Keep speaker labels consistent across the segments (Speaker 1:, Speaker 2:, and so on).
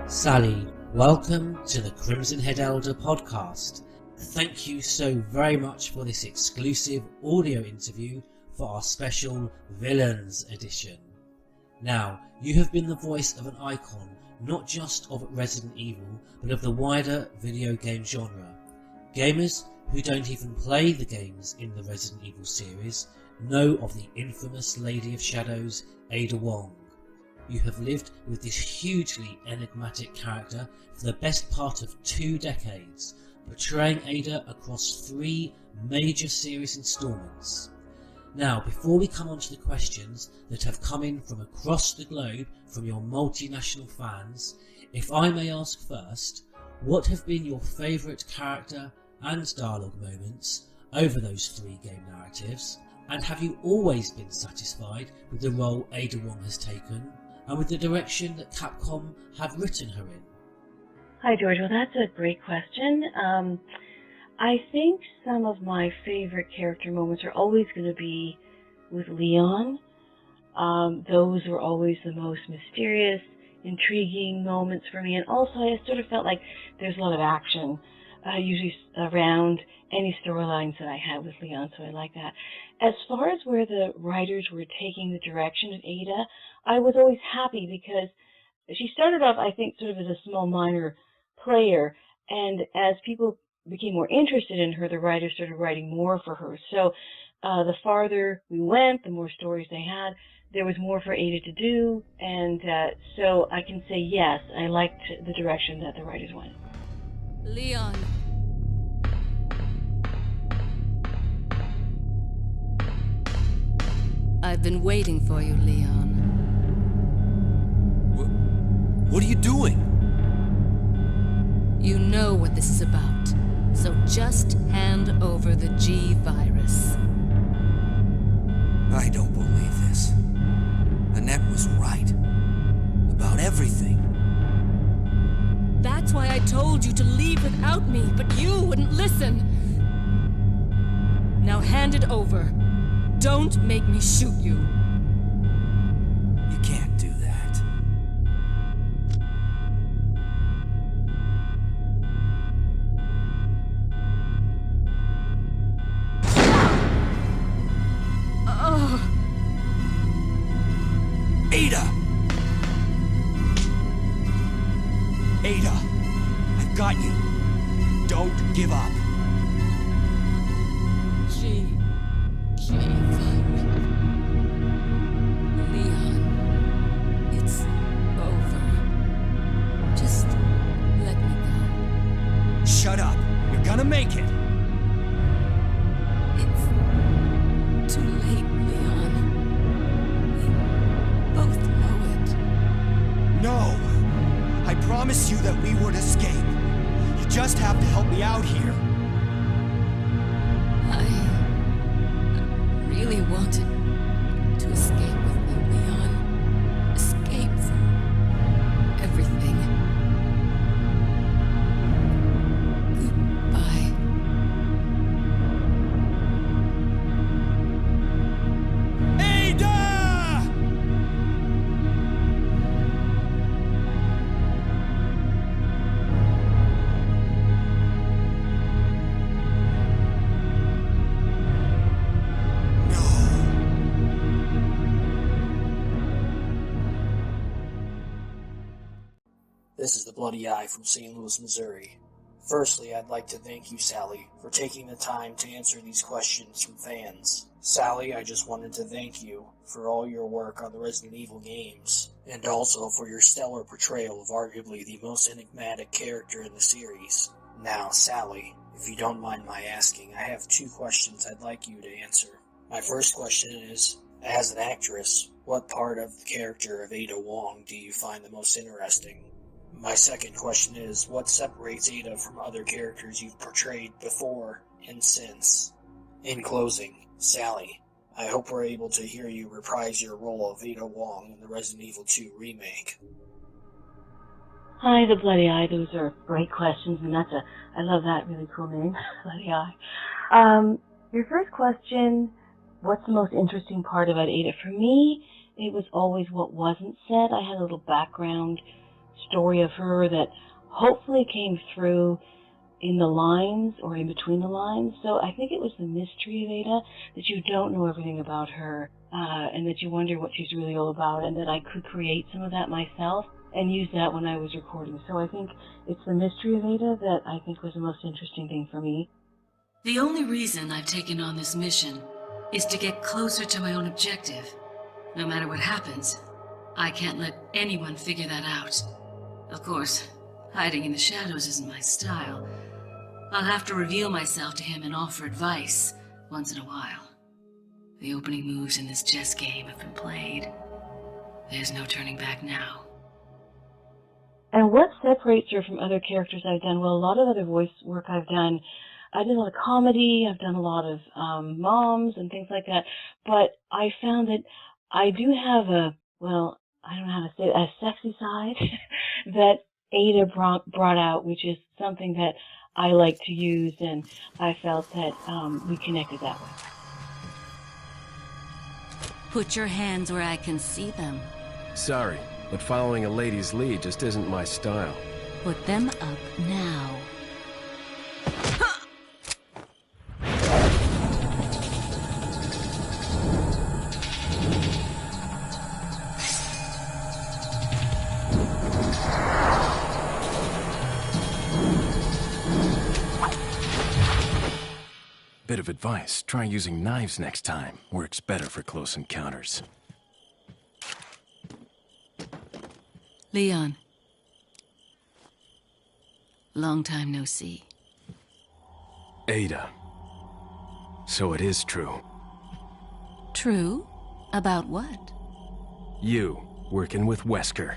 Speaker 1: Sally, welcome to the Crimson Head Elder podcast. Thank you so very much for this exclusive audio interview for our special Villains edition. Now, you have been the voice of an icon, not just of Resident Evil, but of the wider video game genre. Gamers who don't even play the games in the Resident Evil series know of the infamous Lady of Shadows, Ada Wong. You have lived with this hugely enigmatic character for the best part of 2 decades, portraying Ada across 3 major series installments. Now, before we come on to the questions that have come in from across the globe from your multinational fans, if I may ask first, what have been your favourite character and dialogue moments over those 3 game narratives, and have you always been satisfied with the role Ada Wong has taken, and with the direction that Capcom have written her in?
Speaker 2: Hi, George. Well, that's a great question. I think some of my favorite character moments are always going to be with Leon. Those were always the most mysterious, intriguing moments for me. And also, I sort of felt like there's a lot of action, usually around any storylines that I had with Leon, so I like that. As far as where the writers were taking the direction of Ada, I was always happy because she started off, I think, sort of as a small minor player, and as people became more interested in her, the writers started writing more for her. So the farther we went, the more stories they had, there was more for Ada to do, and so I can say yes, I liked the direction that the writers went.
Speaker 3: Leon. I've been waiting for you, Leon.
Speaker 4: What are you doing?
Speaker 3: You know what this is about, so just hand over the G virus.
Speaker 4: I don't believe this. Annette was right. About everything.
Speaker 3: That's why I told you to leave without me, but you wouldn't listen. Now hand it over. Don't make me shoot you.
Speaker 4: You can't do that. Ada! Ada! I've got you. Don't give up.
Speaker 3: G virus. Leon, it's over. Just let me go.
Speaker 4: Shut up. You're gonna make it.
Speaker 3: It's too late, Leon. We both know it.
Speaker 4: No! I promised you that we would escape. You just have to help me out here.
Speaker 3: I really wanted to escape with you, Leon. Escape from everything. Goodbye.
Speaker 4: Ada!
Speaker 5: This is the Bloody Eye from St. Louis, Missouri. Firstly, I'd like to thank you, Sally, for taking the time to answer these questions from fans. Sally, I just wanted to thank you for all your work on the Resident Evil games, and also for your stellar portrayal of arguably the most enigmatic character in the series. Now, Sally, if you don't mind my asking, I have 2 questions I'd like you to answer. My first question is, as an actress, what part of the character of Ada Wong do you find the most interesting? My second question is, what separates Ada from other characters you've portrayed before and since? In closing, Sally, I hope we're able to hear you reprise your role of Ada Wong in the Resident Evil 2 remake.
Speaker 2: Hi, the Bloody Eye. Those are great questions, and I love that really cool name, Bloody Eye. Your first question, what's the most interesting part about Ada? For me, it was always what wasn't said. I had a little background story of her that hopefully came through in the lines or in between the lines. So I think it was the mystery of Ada, that you don't know everything about her, and that you wonder what she's really all about, and that I could create some of that myself and use that when I was recording. So I think it's the mystery of Ada that I think was the most interesting thing for me.
Speaker 3: The only reason I've taken on this mission is to get closer to my own objective. No matter what happens, I can't let anyone figure that out. Of course, hiding in the shadows isn't my style. I'll have to reveal myself to him and offer advice once in a while. The opening moves in this chess game have been played. There's no turning back now.
Speaker 2: And what separates her from other characters I've done? Well, a lot of other voice work I've done. I did a lot of comedy, I've done a lot of moms and things like that. But I found that I do have a, well, I don't know how to say it, a sexy side that Ada brought out, which is something that I like to use, and I felt that we connected that way.
Speaker 6: Put your hands where I can see them.
Speaker 7: Sorry, but following a lady's lead just isn't my style.
Speaker 6: Put them up now.
Speaker 7: Bit of advice, try using knives next time. Works better for close encounters.
Speaker 3: Leon. Long time no see.
Speaker 7: Ada. So it is true.
Speaker 3: True? About what?
Speaker 7: You, working with Wesker.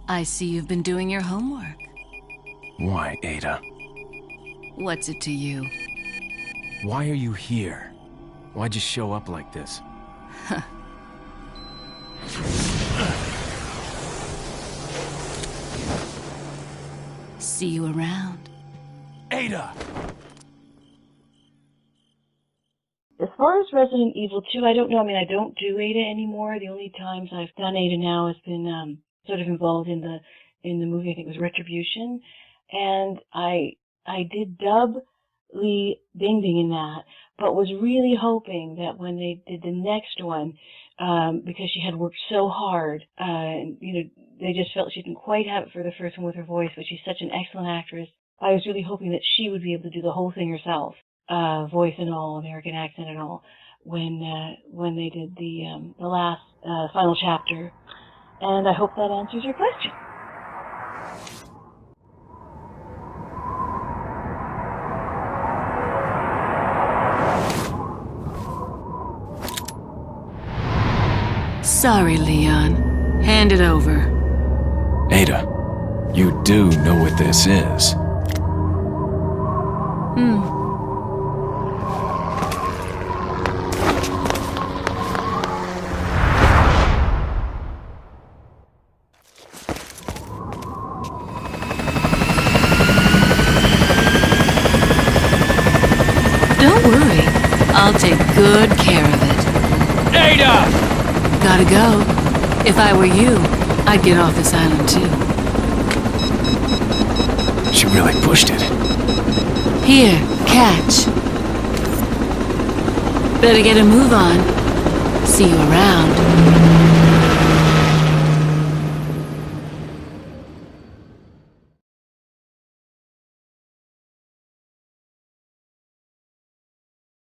Speaker 3: I see you've been doing your homework.
Speaker 7: Why, Ada?
Speaker 3: What's it to you?
Speaker 7: Why are you here? Why'd you show up like this?
Speaker 3: See you around.
Speaker 7: Ada!
Speaker 2: As far as Resident Evil 2, I don't know. I mean, I don't do Ada anymore. The only times I've done Ada now has been sort of involved in the movie. I think it was Retribution, and I did dub Li Bingbing in that, but was really hoping that when they did the next one, because she had worked so hard, they just felt she didn't quite have it for the first one with her voice, but she's such an excellent actress. I was really hoping that she would be able to do the whole thing herself, voice and all, American accent and all, when they did the last final chapter. And I hope that answers your question.
Speaker 3: Sorry, Leon. Hand it over.
Speaker 7: Ada, you do know what this is.
Speaker 3: Don't worry. I'll take good care of it.
Speaker 7: Ada!
Speaker 3: Gotta go. If I were you, I'd get off this island too.
Speaker 7: She really pushed it.
Speaker 3: Here, catch. Better get a move on. See you around.